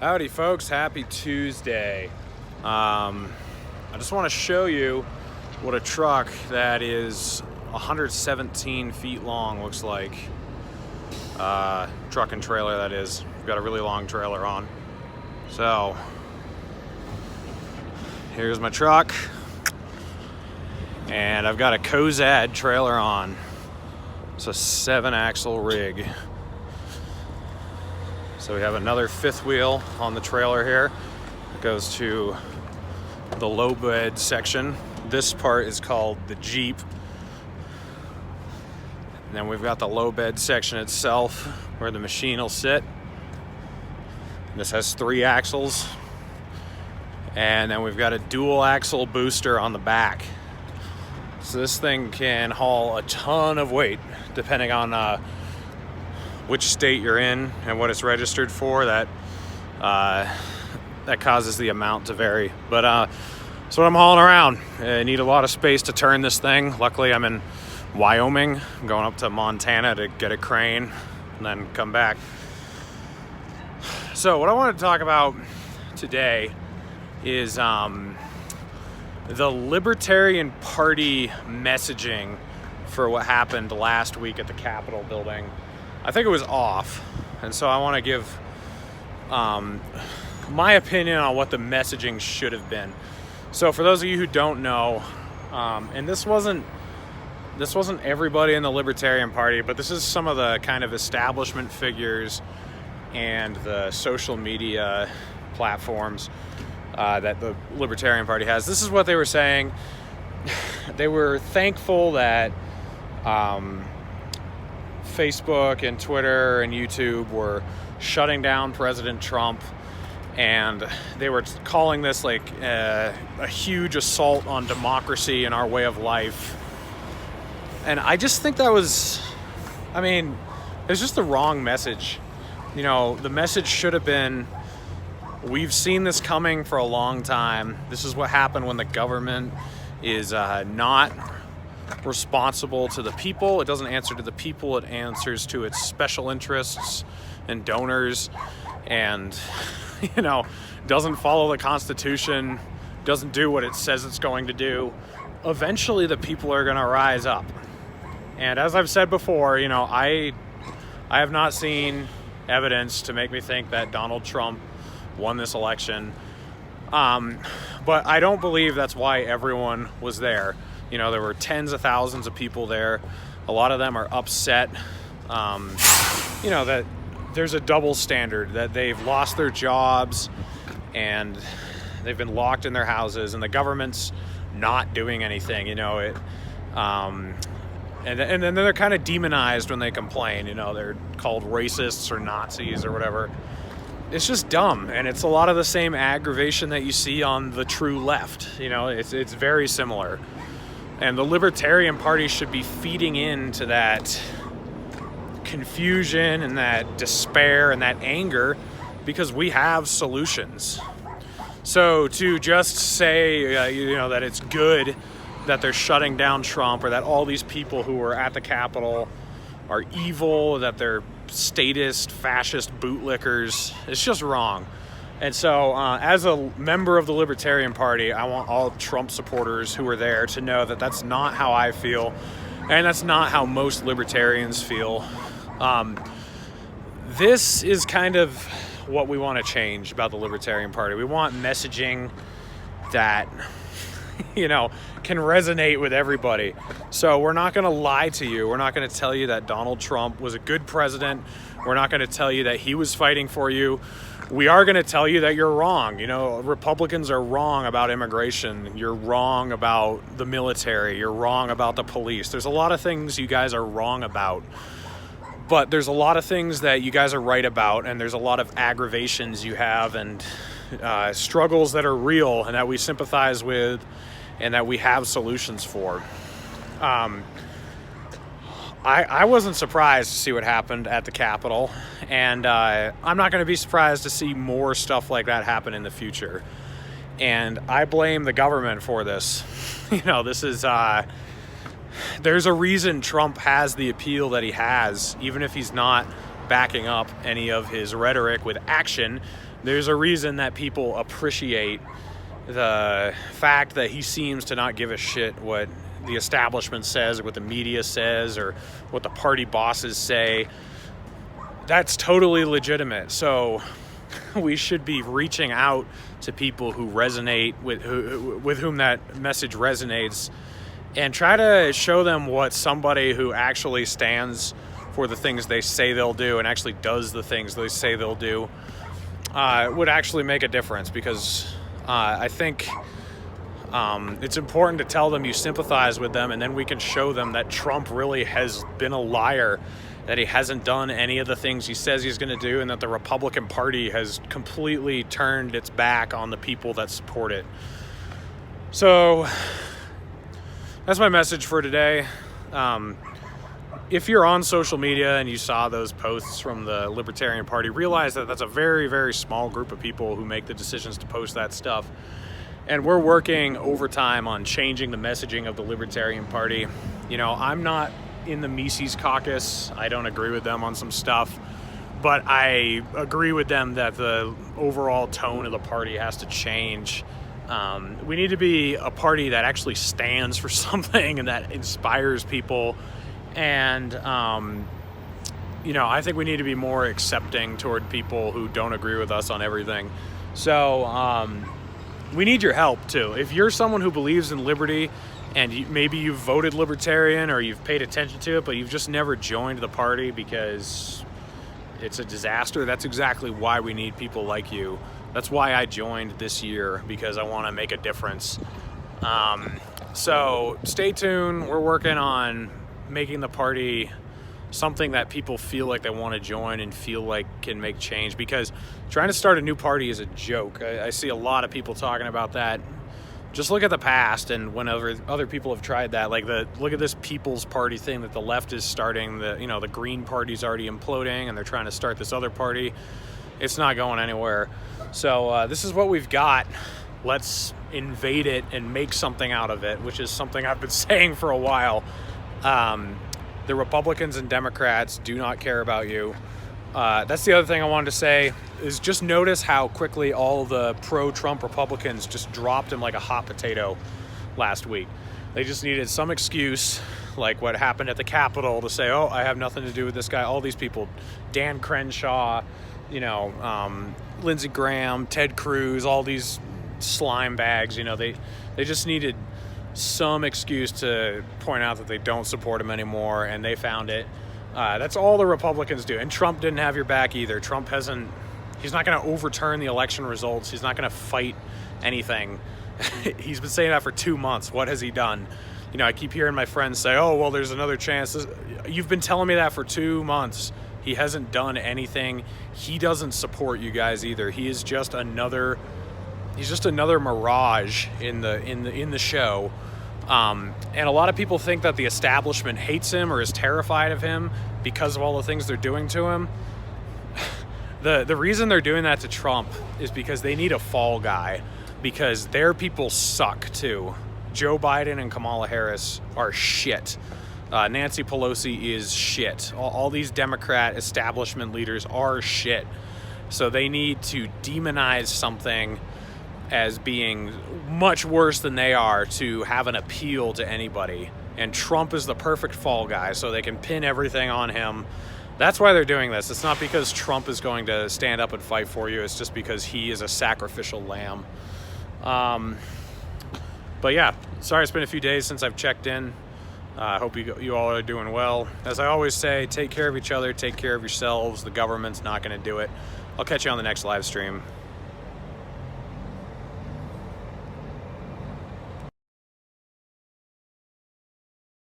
Howdy folks, happy Tuesday. I just want to show you what a truck that is 117 feet long looks like. Truck and trailer, that is. We've got a really long trailer on. So, here's my truck. And I've got a Cozad trailer on. It's a 7-axle rig. So we have another fifth wheel on the trailer here. It goes to the low bed section. This part is called the Jeep. And then we've got the low bed section itself where the machine will sit. This has 3 axles. And then we've got a dual axle booster on the back. So this thing can haul a ton of weight depending on which state you're in and what it's registered for. That causes the amount to vary. But that's what I'm hauling around. I need a lot of space to turn this thing. Luckily, I'm in Wyoming. I'm going up to Montana to get a crane and then come back. So what I want to talk about today is the Libertarian Party messaging for what happened last week at the Capitol building. I think it was off, and so I want to give my opinion on what the messaging should have been. So for those of you who don't know, and this wasn't everybody in the Libertarian Party, but this is some of the kind of establishment figures and the social media platforms that the Libertarian Party has. This is what they were saying. They were thankful that Facebook and Twitter and YouTube were shutting down President Trump, and they were calling this like a huge assault on democracy and our way of life. And I just think that was, it's just the wrong message. You know, the message should have been, we've seen this coming for a long time. This is what happened when the government is not responsible to the people. It doesn't answer to the people. It answers to its special interests and donors, and doesn't follow the Constitution, doesn't do what it says it's going to do. Eventually the people are going to rise up. And as I've said before, I have not seen evidence to make me think that Donald Trump won this election. But I don't believe that's why everyone was there. There were tens of thousands of people there. A lot of them are upset, that there's a double standard, that they've lost their jobs and they've been locked in their houses and the government's not doing anything, and then they're kind of demonized when they complain, they're called racists or Nazis or whatever. It's just dumb, and it's a lot of the same aggravation that you see on the true left. It's very similar. And the Libertarian Party should be feeding into that confusion and that despair and that anger because we have solutions. So to just say, that it's good that they're shutting down Trump, or that all these people who were at the Capitol are evil, that they're statist, fascist bootlickers, it's just wrong. And so as a member of the Libertarian Party, I want all Trump supporters who are there to know that that's not how I feel, and that's not how most libertarians feel. This is kind of what we want to change about the Libertarian Party. We want messaging that can resonate with everybody. So we're not going to lie to you. We're not going to tell you that Donald Trump was a good president. We're not going to tell you that he was fighting for you. We are going to tell you that you're wrong. Republicans are wrong about immigration. You're wrong about the military. You're wrong about the police. There's a lot of things you guys are wrong about. But there's a lot of things that you guys are right about, and there's a lot of aggravations you have and struggles that are real and that we sympathize with and that we have solutions for. I wasn't surprised to see what happened at the Capitol, and I'm not going to be surprised to see more stuff like that happen in the future. And I blame the government for this. This is there's a reason Trump has the appeal that he has, even if he's not backing up any of his rhetoric with action. There's a reason that people appreciate the fact that he seems to not give a shit what the establishment says, or what the media says, or what the party bosses say. That's totally legitimate. So we should be reaching out to people who resonate with whom that message resonates, and try to show them what somebody who actually stands for the things they say they'll do and actually does the things they say they'll do would actually make a difference. Because I think it's important to tell them you sympathize with them, and then we can show them that Trump really has been a liar, that he hasn't done any of the things he says he's going to do, and that the Republican Party has completely turned its back on the people that support it. So that's my message for today. If you're on social media and you saw those posts from the Libertarian Party, realize that that's a very, very small group of people who make the decisions to post that stuff. And we're working overtime on changing the messaging of the Libertarian Party. You know, I'm not in the Mises caucus. I don't agree with them on some stuff, but I agree with them that the overall tone of the party has to change. We need to be a party that actually stands for something and that inspires people. And, you know, I think we need to be more accepting toward people who don't agree with us on everything. So we need your help too. If you're someone who believes in liberty, and maybe you've voted Libertarian or you've paid attention to it, but you've just never joined the party because it's a disaster, that's exactly why we need people like you. That's why I joined this year, because I want to make a difference. So stay tuned. We're working on making the party something that people feel like they want to join and feel like can make change, because trying to start a new party is a joke. I see a lot of people talking about that. Just look at the past, and whenever other people have tried that, like look at this People's Party thing that the left is starting. The Green Party's already imploding, and they're trying to start this other party. It's not going anywhere. So this is what we've got. Let's invade it and make something out of it, which is something I've been saying for a while. The Republicans and Democrats do not care about you. That's the other thing I wanted to say, is just notice how quickly all the pro-Trump Republicans just dropped him like a hot potato last week. They just needed some excuse, like what happened at the Capitol, to say, oh, I have nothing to do with this guy. All these people, Dan Crenshaw, Lindsey Graham, Ted Cruz, all these slime bags, they just needed some excuse to point out that they don't support him anymore, and they found it. That's all the Republicans do. And Trump didn't have your back either. He's not going to overturn the election results. He's not going to fight anything. He's been saying that for 2 months. What has he done? I keep hearing my friends say, oh, well, there's another chance. You've been telling me that for 2 months. He hasn't done anything. He doesn't support you guys either. He's just another mirage in the show. And a lot of people think that the establishment hates him or is terrified of him because of all the things they're doing to him. The reason they're doing that to Trump is because they need a fall guy, because their people suck too. Joe Biden and Kamala Harris are shit. Nancy Pelosi is shit. All these Democrat establishment leaders are shit. So they need to demonize something as being much worse than they are to have an appeal to anybody. And Trump is the perfect fall guy, so they can pin everything on him. That's why they're doing this. It's not because Trump is going to stand up and fight for you. It's just because he is a sacrificial lamb. But yeah, sorry it's been a few days since I've checked in. I hope you all are doing well. As I always say, take care of each other, take care of yourselves. The government's not going to do it. I'll catch you on the next live stream.